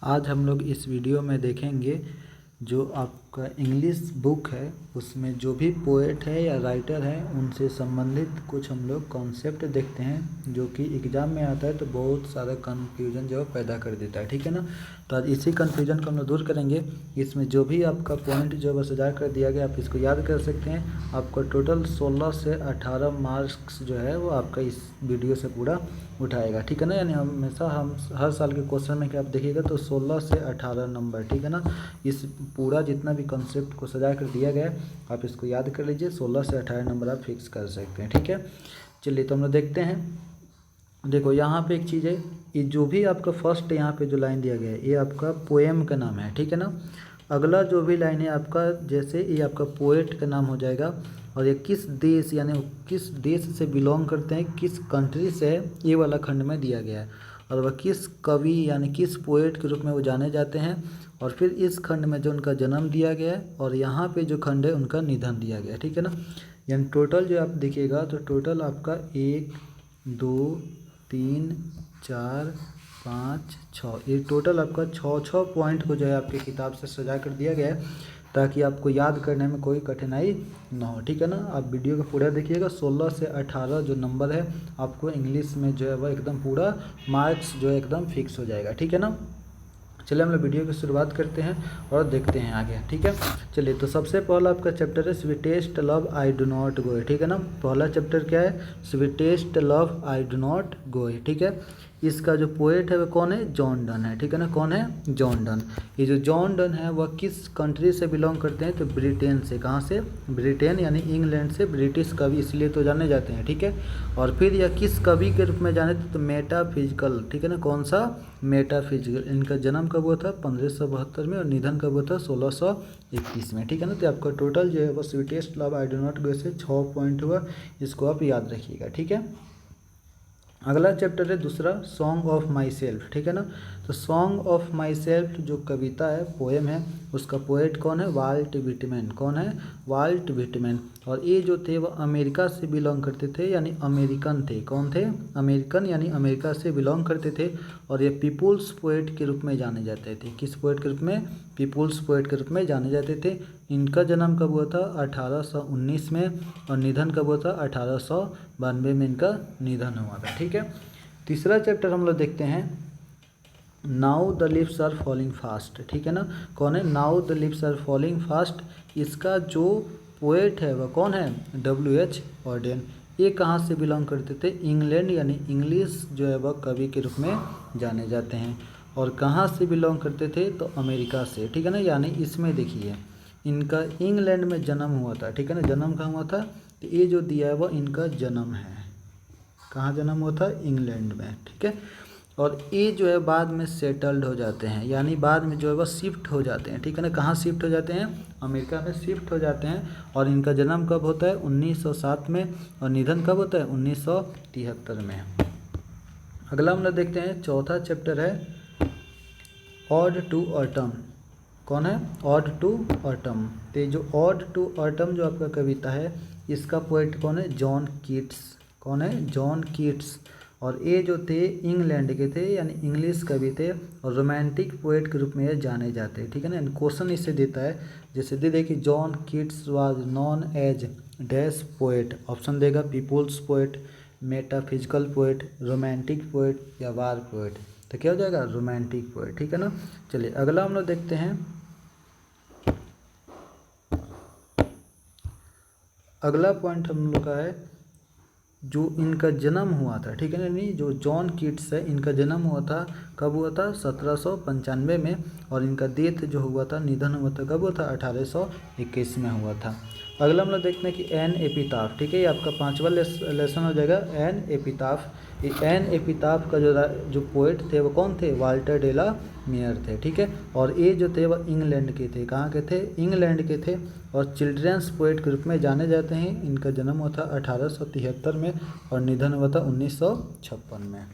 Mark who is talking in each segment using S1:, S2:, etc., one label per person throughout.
S1: आज हम लोग इस वीडियो में देखेंगे जो आपका इंग्लिश बुक है उसमें जो भी पोएट है या राइटर है उनसे संबंधित कुछ हम लोग कॉन्सेप्ट देखते हैं जो कि एग्ज़ाम में आता है तो बहुत सारा कन्फ्यूजन जो पैदा कर देता है। ठीक है ना। तो आज इसी कन्फ्यूजन को हम लोग दूर करेंगे। इसमें जो भी आपका पॉइंट जो है सजा कर दिया गया आप इसको याद कर सकते हैं। आपका टोटल 16 से 18 मार्क्स जो है वो आपका इस वीडियो से पूरा उठाएगा। ठीक है ना। यानी हमेशा हम हर साल के क्वेश्चन में क्या आप देखिएगा तो 16 से 18 नंबर। ठीक है ना। इस पूरा जितना भी कॉन्सेप्ट को सजा कर दिया गया है आप इसको याद कर लीजिए। 16 से 18 नंबर आप फिक्स कर सकते हैं। ठीक है। चलिए तो हम लोग देखते हैं। देखो यहाँ पे एक चीज़ है, ये जो भी आपका फर्स्ट यहाँ पे जो लाइन दिया गया है ये आपका पोएम का नाम है। ठीक है ना। अगला जो भी लाइन है आपका जैसे ये आपका पोएट का नाम हो जाएगा और ये किस देश यानी किस देश से बिलोंग करते हैं, किस कंट्री से है, ये वाला खंड में दिया गया है। और वह किस कवि यानी किस पोएट के रूप में वो जाने जाते हैं। और फिर इस खंड में जो उनका जन्म दिया गया है और यहाँ पे जो खंड है उनका निधन दिया गया है। ठीक है ना। यानी टोटल जो आप देखिएगा तो टोटल आपका 1 2 3 4 5 6 ये टोटल आपका 6 पॉइंट को जो है आपके किताब से सजा कर दिया गया है ताकि आपको याद करने में कोई कठिनाई ना हो। ठीक है ना। आप वीडियो को पूरा देखिएगा। 16 से 18 जो नंबर है आपको इंग्लिश में जो है वह एकदम पूरा मार्क्स जो है एकदम फिक्स हो जाएगा। ठीक है ना। चलिए हम लोग वीडियो की शुरुआत करते हैं और देखते हैं आगे। ठीक है। चलिए तो सबसे पहला आपका चैप्टर है sweetest love I do not go. ठीक है ना। पहला चैप्टर क्या है? Sweetest love I do not go. ठीक है। इसका जो पोएट है वह कौन है? जॉन डन है। ठीक है ना। कौन है? John Donne. ये जो जॉन डन है वह किस कंट्री से बिलोंग करते हैं? तो ब्रिटेन से। कहाँ से? ब्रिटेन यानी इंग्लैंड से। ब्रिटिश कवि इसलिए तो जाने जाते हैं। ठीक है। और फिर यह किस कवि के रूप में जाने थे? तो मेटाफिजिकल। ठीक है ना। कौन सा? मेटाफिजिकल। इनका जन्म कब हुआ था? 1572 में और निधन कब हुआ था? 1621 में। ठीक है ना। तो आपका टोटल जो है वो sweetest love I do not go से 6 पॉइंट हुआ। इसको आप याद रखिएगा। ठीक है। अगला चैप्टर है दूसरा सॉन्ग ऑफ माई सेल्फ। ठीक है ना। तो सॉन्ग ऑफ माई सेल्फ जो कविता है, पोएम है, उसका पोएट कौन है? Walt Whitman. कौन है? Walt Whitman. और ये जो थे वह अमेरिका से बिलोंग करते थे यानी अमेरिकन थे। कौन थे? अमेरिकन यानी अमेरिका से बिलोंग करते थे। और ये पीपुल्स पोएट के रूप में जाने जाते थे। किस पोएट के रूप में? पीपुल्स पोएट के रूप में जाने जाते थे। इनका जन्म कब हुआ था? 1819 में और निधन कब हुआ था? 1892 में इनका निधन हुआ था। ठीक है। तीसरा चैप्टर हम लोग देखते हैं now the leaves are falling fast. ठीक है ना। कौन है? Now the leaves are falling fast. इसका जो पोएट है वह कौन है? W.H. ऑर्डेन। ये कहाँ से बिलोंग करते थे? इंग्लैंड यानी इंग्लिश जो है वह कवि के रूप में जाने जाते हैं। और कहाँ से बिलोंग करते थे? तो अमेरिका से। ठीक है ना। यानी इसमें देखिए इनका इंग्लैंड में जन्म हुआ था। ठीक है ना। जन्म कहाँ हुआ था? तो ये जो दिया है वह इनका जन्म है। कहाँ जन्म हुआ था? इंग्लैंड में। ठीक है। और ये जो है बाद में सेटल्ड हो जाते हैं यानी बाद में जो है वह शिफ्ट हो जाते हैं। ठीक है ना। कहाँ शिफ्ट हो जाते हैं? अमेरिका में शिफ्ट हो जाते हैं। और इनका जन्म कब होता है? 1907 में और निधन कब होता है? 1973 में। अगला हम लोग देखते हैं चौथा चैप्टर है ऑड टू ऑटम। कौन है? Ode to autumn. तो ये जो ऑड टू ऑटम जो आपका कविता है इसका पोएट कौन है? John Keats. कौन है? John Keats. और ये जो थे इंग्लैंड के थे यानी इंग्लिश कवि थे और रोमांटिक पोएट के रूप में ये जाने जाते हैं। ठीक है ना। क्वेश्चन इससे देता है जैसे दे दे कि John Keats was known as dash poet. Option देगा people's poet, metaphysical poet, romantic poet या वार पोएट। तो क्या हो जाएगा? Romantic poet. ठीक है ना। चलिए अगला हम लोग देखते हैं। अगला पॉइंट हम लोग का है जो इनका जन्म हुआ था। ठीक है ना। नहीं जो जॉन कीट्स है इनका जन्म हुआ था कब हुआ था? 1795 में। और इनका डेथ जो हुआ था, निधन हुआ था कब हुआ था? 1821 में हुआ था। अगला हम लोग देखते हैं कि एन एपिताफ। ठीक है। ये आपका 5वां लेसन हो जाएगा एन एपिताफ। ये एन एपिताफ का जो पोएट थे वो कौन थे? वाल्टर डेला मेयर थे। ठीक है। और ये जो थे वह इंग्लैंड के थे। कहाँ के थे? इंग्लैंड के थे। और चिल्ड्रंस पोएट के रूप में जाने जाते हैं। इनका जन्म हुआ था 1873 में और निधन हुआ था 1956 में।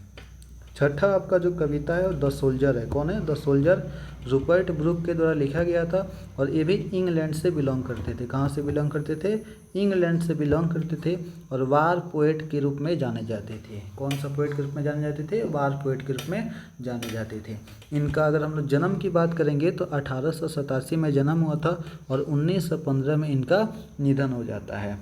S1: छठा आपका जो कविता है वो द सोल्जर है। कौन है? द सोल्जर, रूपर्ट ब्रूक के द्वारा लिखा गया था और ये भी इंग्लैंड से बिलोंग करते थे। कहाँ से बिलोंग करते थे? इंग्लैंड से बिलोंग करते थे और वार पोएट के रूप में जाने जाते थे। कौन सा पोएट के रूप में जाने जाते थे? वार पोएट के रूप में जाने जाते थे। इनका अगर हम लोग जन्म की बात करेंगे तो 1887 में जन्म हुआ था और 1915 में इनका निधन हो जाता है।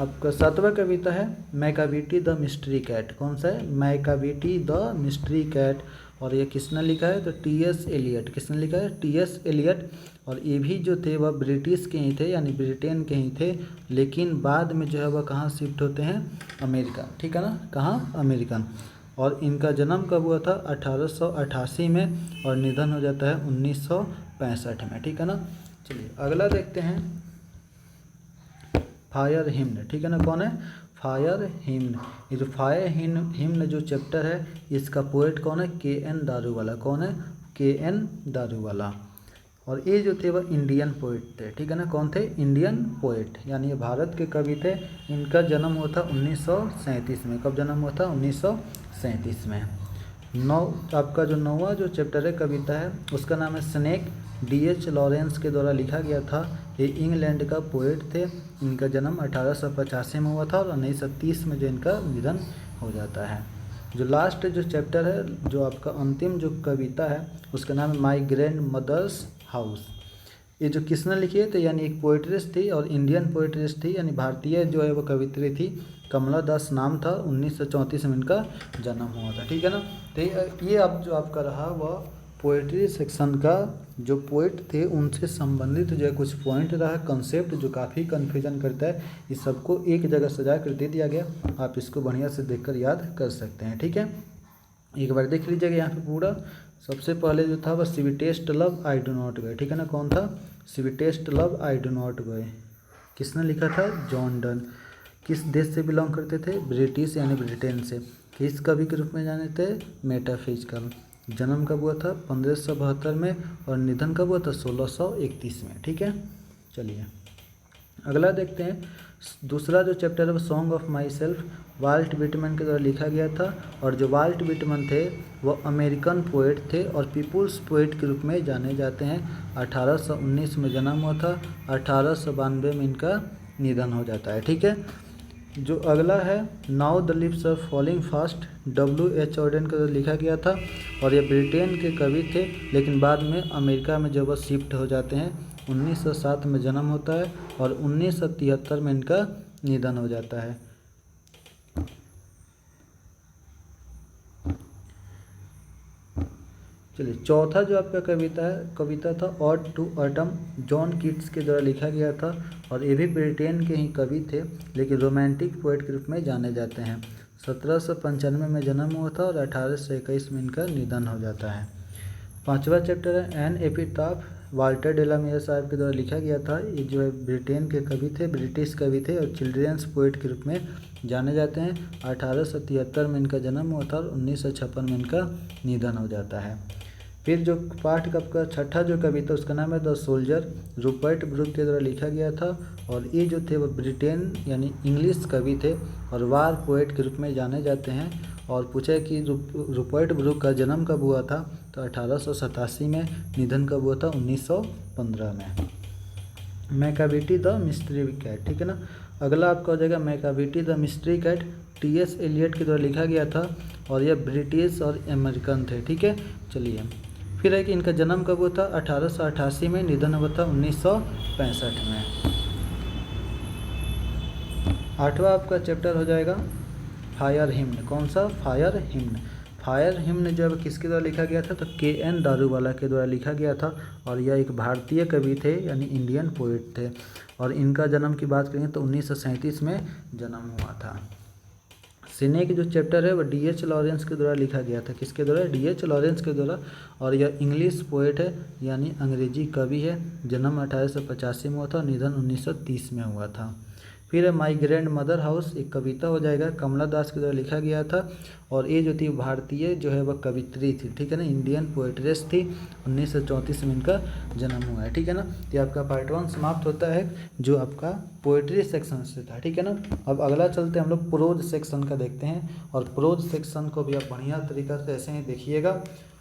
S1: आपका सातवां कविता है मैकाविटी द मिस्ट्री कैट। कौन सा है? Macavity the mystery cat. और ये किसने लिखा है? तो टी.एस. एलियट। किसने लिखा है? टी.एस. एलियट। और ये भी जो थे वह ब्रिटिश के ही थे, यानी ब्रिटेन के ही थे, लेकिन बाद में जो है वह कहाँ शिफ्ट होते हैं? अमेरिका। ठीक है ना? कहाँ? अमेरिकन। और इनका जन्म कब हुआ था? 1888 में और निधन हो जाता है 1965 में। ठीक है ना? चलिए अगला देखते हैं फायर हिम्न। ठीक है ना? कौन है? फायर हिम्न। ये जो फायर हिम्न जो चैप्टर है इसका पोएट कौन है? के.एन. दारूवाला। कौन है? के.एन. दारूवाला। और ये जो थे वह इंडियन पोएट थे। ठीक है ना? कौन थे? इंडियन पोएट, यानी ये भारत के कवि थे। इनका जन्म हुआ था 1937 में। कब जन्म हुआ था? 1937 में। आपका जो 9वां जो चैप्टर है कविता है उसका नाम है स्नेक। डी.एच. लॉरेंस के द्वारा लिखा गया था। ये इंग्लैंड का पोएट थे। इनका जन्म 1885 में हुआ था और 1930 में जो इनका निधन हो जाता है। जो लास्ट जो चैप्टर है, जो आपका अंतिम जो कविता है उसका नाम है माई ग्रैंड मदर्स हाउस। ये जो किसने लिखी है? तो यानी एक पोइट्रेस थी और इंडियन पोइट्रेस थी, यानी भारतीय जो है वो कवित्री थी। कमला दास नाम था। 1934 में इनका जन्म हुआ था। ठीक है ना? तो ये अब जो आपका रहा वह पोएट्री सेक्शन का जो पोएट थे उनसे संबंधित जो है कुछ पॉइंट रहा, कंसेप्ट जो काफ़ी कन्फ्यूजन करता है। इस सबको एक जगह सजा कर दे दिया गया। आप इसको बढ़िया से देखकर याद कर सकते हैं। ठीक है, एक बार देख लीजिएगा यहाँ पे पूरा। सबसे पहले जो था वह sweetest love I do not गए। ठीक है ना? कौन था? Sweetest love I do not गए। किसने लिखा था? John Donne. किस देश से बिलोंग करते थे? ब्रिटिश यानी ब्रिटेन से। किस कवि के रूप में जाने थे? मेटाफिजिकल। जन्म कब हुआ था? 1572 में और निधन कब हुआ था? 1631 में। ठीक है, चलिए अगला देखते हैं। दूसरा जो चैप्टर है वो song of myself, Walt Whitman के द्वारा लिखा गया था। और जो वाल्ट विटमैन थे वो अमेरिकन पोएट थे और पीपुल्स पोएट के रूप में जाने जाते हैं। 1819 में जन्म हुआ था, 1892 में इनका निधन हो जाता है। ठीक है, जो अगला है now the leaves are falling fast, W.H. Auden का लिखा गया था और ये ब्रिटेन के कवि थे, लेकिन बाद में अमेरिका में जब वह शिफ्ट हो जाते हैं। 1907 में जन्म होता है और 1973 में इनका निधन हो जाता है। चलिए चौथा जो आपका कविता था ode to autumn, John Keats के द्वारा लिखा गया था और ये भी ब्रिटेन के ही कवि थे, लेकिन रोमांटिक पोएट के रूप में जाने जाते हैं। 1795 में जन्म हुआ था और 1821 में इनका निधन हो जाता है। पांचवा चैप्टर है एन एपिटाफ, वाल्टर डेलामियर साहब के द्वारा लिखा गया था। ये जो है ब्रिटेन के कवि थे, ब्रिटिश कवि थे और चिल्ड्रेंस पोएट के रूप में जाने जाते हैं। 1873 में इनका जन्म हुआ था और 1956 में इनका निधन हो जाता है। फिर जो पाठ का छठा जो कविता उसका नाम है द सोल्जर, रूपर्ट ब्रूक के द्वारा लिखा गया था और ये जो थे वो ब्रिटेन यानी इंग्लिश कवि थे और वार पोएट के रूप में जाने जाते हैं। और पूछा कि रूपर्ट ब्रूक का जन्म कब हुआ था? तो 1887 में। निधन कब हुआ था? 1915 में। Macavity the mystery cat. ठीक है ना? अगला आपका हो जाएगा Macavity the mystery cat, T.S. Eliot के द्वारा लिखा गया था और यह ब्रिटिश और अमेरिकन थे। ठीक है, चलिए फिर है कि इनका जन्म कब हुआ था? 1888 में। निधन हुआ था 1965 में। आठवां आपका चैप्टर हो जाएगा फायर हिम्न। कौन सा? फायर हिम्न। फायर हिम्न जब किसके द्वारा लिखा गया था? तो के.एन. दारूवाला के द्वारा लिखा गया था और यह एक भारतीय कवि थे यानी इंडियन पोएट थे। और इनका जन्म की बात करेंगे तो 1937 में जन्म हुआ था। स्नेक जो चैप्टर है वो D.H. लॉरेंस के द्वारा लिखा गया था। किसके द्वारा? D.H. लॉरेंस के द्वारा। और यह इंग्लिश पोएट है यानी अंग्रेजी कवि है। जन्म 1885 में हुआ था, निधन 1930 में हुआ था। फिर है माई ग्रैंड मदर हाउस, एक कविता हो जाएगा, कमला दास के द्वारा लिखा गया था। और ये जो थी भारतीय जो है वह कवित्री थी, ठीक है ना, इंडियन पोएट्रेस थी। 1934 में इनका जन्म हुआ है, ठीक है ना। तो आपका पार्ट 1 समाप्त होता है जो आपका पोएट्री सेक्शन से था, ठीक है ना। अब अगला चलते हैं हम लोग प्रोज सेक्शन का देखते हैं, और प्रोज सेक्शन को भी आप बढ़िया तरीक़ा से ऐसे ही देखिएगा।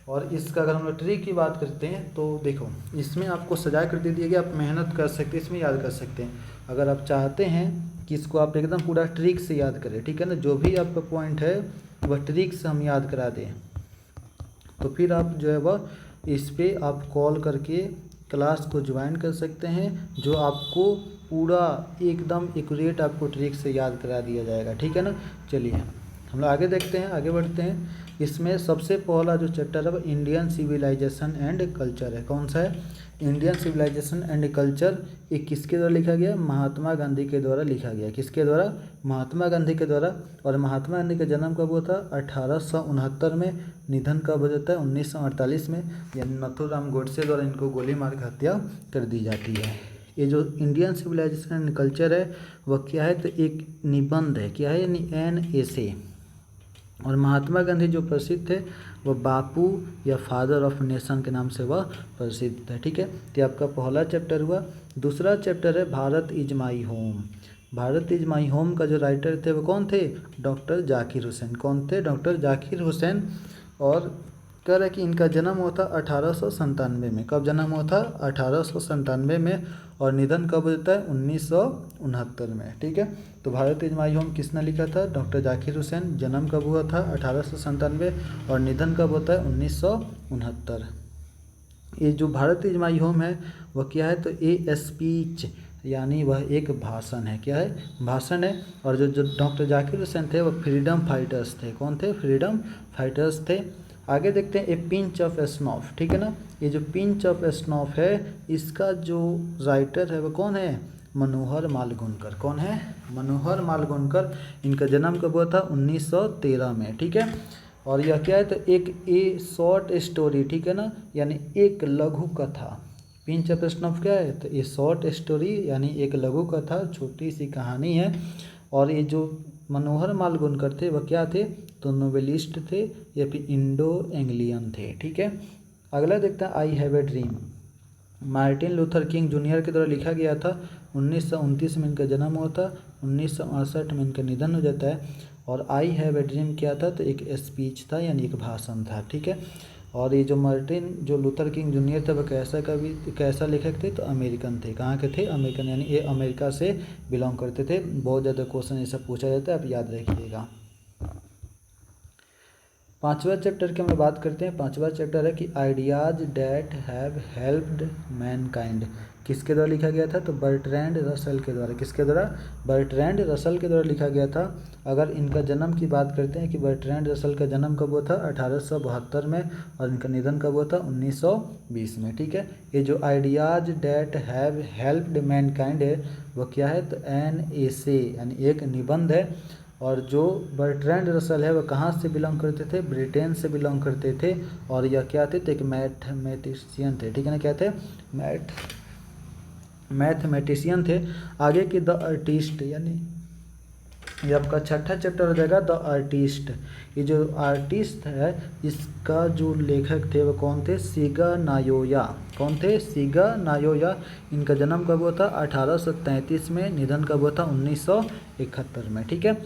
S1: और इसका अगर हम लोग ट्रिक की बात करते हैं तो देखो, इसमें आपको सजा कर दे दिया गया, आप मेहनत कर सकते हैं, इसमें याद कर सकते हैं। अगर आप चाहते हैं कि इसको आप एकदम पूरा ट्रिक से याद करें, ठीक है ना, जो भी आपका पॉइंट है वह ट्रिक से हम याद करा दें, तो फिर आप जो है वह इस पर आप कॉल करके क्लास को ज्वाइन कर सकते हैं, जो आपको पूरा एकदम एक्यूरेट आपको ट्रिक से याद करा दिया जाएगा, ठीक है ना। चलिए हम लोग आगे देखते हैं, आगे बढ़ते हैं। इसमें सबसे पहला जो चैप्टर है वो इंडियन सिविलाइजेशन एंड कल्चर है। कौन सा है? Indian civilisation and culture. ये किसके द्वारा लिखा गया? महात्मा गांधी के द्वारा लिखा गया। किसके द्वारा? महात्मा गांधी के द्वारा। और महात्मा गांधी का जन्म कब हुआ था? 1869 में। निधन कब हो जाता है? 1948 में, यानी नथुराम गोडसे द्वारा इनको गोली मार के हत्या कर दी जाती है। ये जो इंडियन सिविलाइजेशन एंड कल्चर है वह क्या है? तो एक निबंध है। क्या है? यानी एन एसे। और महात्मा गांधी जो प्रसिद्ध थे वह बापू या फादर ऑफ नेशन के नाम से वह प्रसिद्ध है, ठीक है। तो आपका पहला चैप्टर हुआ। दूसरा चैप्टर है Bharat is my home. Bharat is my home का जो राइटर थे वो कौन थे? डॉक्टर जाकिर हुसैन। कौन थे? डॉक्टर जाकिर हुसैन। और कह रहा है कि इनका जन्म हुआ था 1897 में। कब जन्म हुआ था? 1897 में। और निधन कब होता है? 1969 में, ठीक है। तो भारत इज माई होम किसने लिखा था? डॉक्टर जाकिर हुसैन। जन्म कब हुआ था? 1897। और निधन कब होता है? 1969। ये जो भारत इज माई होम है वह क्या है? तो ए स्पीच, यानी वह एक भाषण है। क्या है? भाषण है। और जो डॉक्टर जाकिर हुसैन थे वह फ्रीडम फाइटर्स थे। कौन थे? फ्रीडम फाइटर्स थे। आगे देखते हैं ए पिंच ऑफ स्नॉफ, ठीक है ना। ये जो पिंच ऑफ स्नॉफ है इसका जो राइटर है वो कौन है? मनोहर मालगुनकर। कौन है? मनोहर मालगुनकर। इनका जन्म कब हुआ था? 1913 में, ठीक है। और यह क्या है? तो एक ए शॉर्ट स्टोरी, ठीक है ना, यानी एक लघु कथा। पिंच ऑफ स्नॉफ क्या है? तो ये शॉर्ट स्टोरी यानी एक लघु कथा, छोटी सी कहानी है। और ये जो मनोहर मालगुनकर थे वह क्या थे? तो नोवेलिस्ट थे या फिर इंडो एंग्लियन थे, ठीक है। अगला देखते हैं I have a dream. Martin Luther king junior के द्वारा लिखा गया था। 1929 में इनका जन्म हुआ था। 1968 में इनका निधन हो जाता है। और आई हैव ए ड्रीम क्या था? तो एक स्पीच था, यानी एक भाषण था, ठीक है। और ये जो मार्टिन जो लूथर किंग जूनियर थे वह कैसा लेखक थे? तो अमेरिकन थे। कहाँ के थे? अमेरिकन, यानी ये अमेरिका से बिलोंग करते थे। बहुत ज़्यादा क्वेश्चन ये सब पूछा जाता है, आप याद रखिएगा। पांचवा चैप्टर की हम बात करते हैं। पांचवा चैप्टर है कि ideas that have helped Mankind. किसके द्वारा लिखा गया था? तो बर्ट्रैंड रसल के द्वारा। किसके द्वारा? बर्ट्रैंड रसल के द्वारा लिखा गया था। अगर इनका जन्म की बात करते हैं कि बर्ट्रैंड रसल का जन्म कब हुआ था? 1872 में। और इनका निधन कब हुआ था? 1920 में, ठीक है। ये जो ideas that have helped Mankind है वह क्या है? तो एन एसे, यानी एक निबंध है। और जो बर्ट्रैंड रसल है वह कहाँ से बिलोंग करते थे? ब्रिटेन से बिलोंग करते थे। और यह क्या थे? तो एक मैथमेटिशियन थे, ठीक है ना। क्या थे? मैथमेटिशियन थे। आगे की द आर्टिस्ट, यानी ये आपका छठा चैप्टर हो जाएगा, द आर्टिस्ट। ये जो आर्टिस्ट है इसका जो लेखक थे वो कौन थे? सिगा नायोया। कौन थे? सिगा नायोया। इनका जन्म कब हुआ था? 1833 में। निधन कब हुआ था? 1971 में, ठीक है।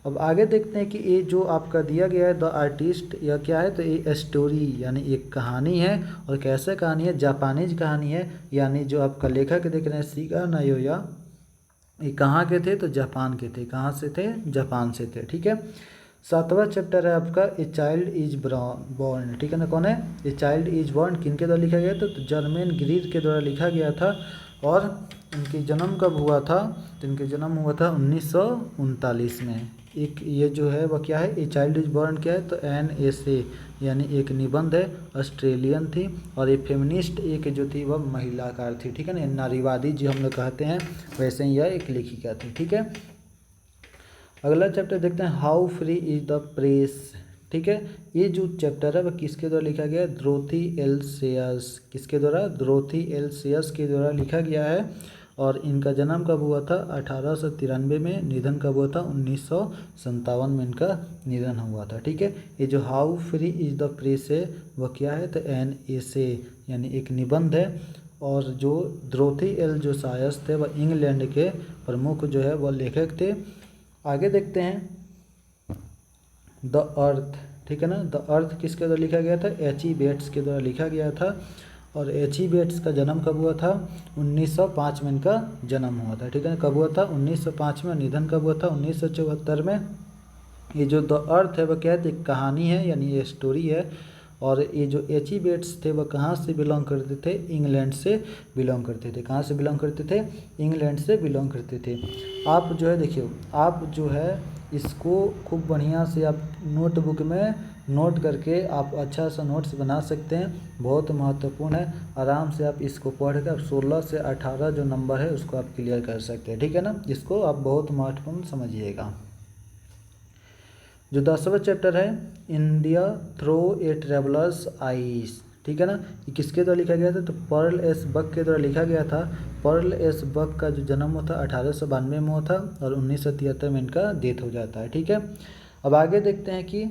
S1: अब आगे देखते हैं कि ये जो आपका दिया गया है द आर्टिस्ट, यह क्या है? तो ये स्टोरी यानी एक कहानी है। और कैसे कहानी है? जापानीज कहानी है। यानी जो आपका लेखक देख रहे हैं सिगा नायोया, ये कहाँ के थे? तो जापान के थे। कहाँ से थे? जापान से थे, ठीक है। सातवां चैप्टर है आपका ए चाइल्ड इज बॉर्न, ठीक है ना। कौन है? ए चाइल्ड इज बॉर्न किनके द्वारा लिखा गया था? तो जर्मेन ग्रीर के द्वारा लिखा गया था। और इनके जन्म कब हुआ था? तो इनके जन्म हुआ था 1939 में। एक ये जो है वह क्या है? ए चाइल्ड इज बॉर्न क्या है? तो एन एसे, यानी एक निबंध है। ऑस्ट्रेलियन थी। और ये फेमिनिस्ट एक जो थी वह महिलाकार थी, ठीक है ना। नारीवादी जो हम लोग कहते हैं वैसे ही यह एक लेखिका थी, ठीक है। अगला चैप्टर देखते हैं how free is the press, ठीक है। ये जो चैप्टर है वह किसके द्वारा लिखा गया है? Dorothy L shares. किसके द्वारा? ड्रोथी एल सेयर्स के द्वारा लिखा गया है। और इनका जन्म कब हुआ था? 1893 में। निधन कब हुआ था? 1957 में इनका निधन हुआ था। ठीक है, ये जो how free is the press है वह क्या है? तो एन एसे यानी एक निबंध है। और जो ड्रोथी एल जो सायस थे वह इंग्लैंड के प्रमुख जो है वह लेखक थे। आगे देखते हैं द अर्थ। ठीक है ना, द अर्थ किसके द्वारा लिखा गया था? H.E. बेट्स के द्वारा लिखा गया था। और H.E. बेट्स का जन्म कब हुआ था? 1905 में इनका जन्म हुआ था। ठीक है ना, कब हुआ था? 1905 में। निधन कब हुआ था? 1974 में। ये जो द अर्थ है वह क्या है? एक कहानी है, यानी ये स्टोरी है। और ये जो H.E. बेट्स थे वह कहाँ से बिलोंग करते थे? इंग्लैंड से बिलोंग करते थे। कहाँ से बिलोंग करते थे? इंग्लैंड से बिलोंग करते थे। आप जो है देखिए, आप जो है इसको खूब बढ़िया से आप नोटबुक में नोट करके आप अच्छा सा नोट्स बना सकते हैं। बहुत महत्वपूर्ण है। आराम से आप इसको पढ़ कर 16 से 18 जो नंबर है उसको आप क्लियर कर सकते हैं। ठीक है ना, इसको आप बहुत महत्वपूर्ण समझिएगा। जो 10वां चैप्टर है इंडिया थ्रो ए ट्रेवलर्स आइज। ठीक है ना, ये किसके द्वारा लिखा गया था? तो पर्ल एस बक के द्वारा लिखा गया था। पर्ल एस बक का जो जन्म हुआ था 1892 में हुआ था और 1973 में इनका डेथ हो जाता है। ठीक है, अब आगे देखते हैं कि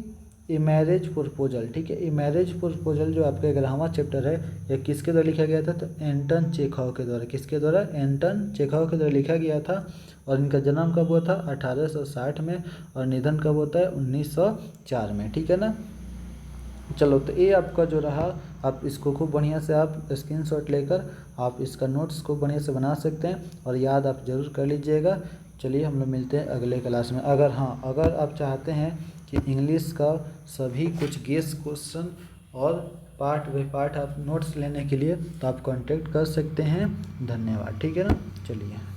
S1: ए मैरिज प्रपोजल। ठीक है, ए मैरिज प्रपोजल जो आपका 11वां चैप्टर है यह किसके द्वारा लिखा गया था? तो एंटन चेखव के द्वारा। किसके द्वारा? एंटन चेखव के द्वारा लिखा गया था। और इनका जन्म कब हुआ था? 1860 में। और निधन कब होता है? 1904 में। ठीक है ना, चलो तो ये आपका जो रहा, आप इसको खूब बढ़िया से आप स्क्रीनशॉट लेकर आप इसका नोट्स को बढ़िया से बना सकते हैं और याद आप ज़रूर कर लीजिएगा। चलिए हम लोग मिलते हैं अगले क्लास में। अगर आप चाहते हैं कि इंग्लिश का सभी कुछ गेस क्वेश्चन और पार्ट बाय पार्ट आप नोट्स लेने के लिए तो आप कांटेक्ट कर सकते हैं। धन्यवाद। ठीक है ना, चलिए।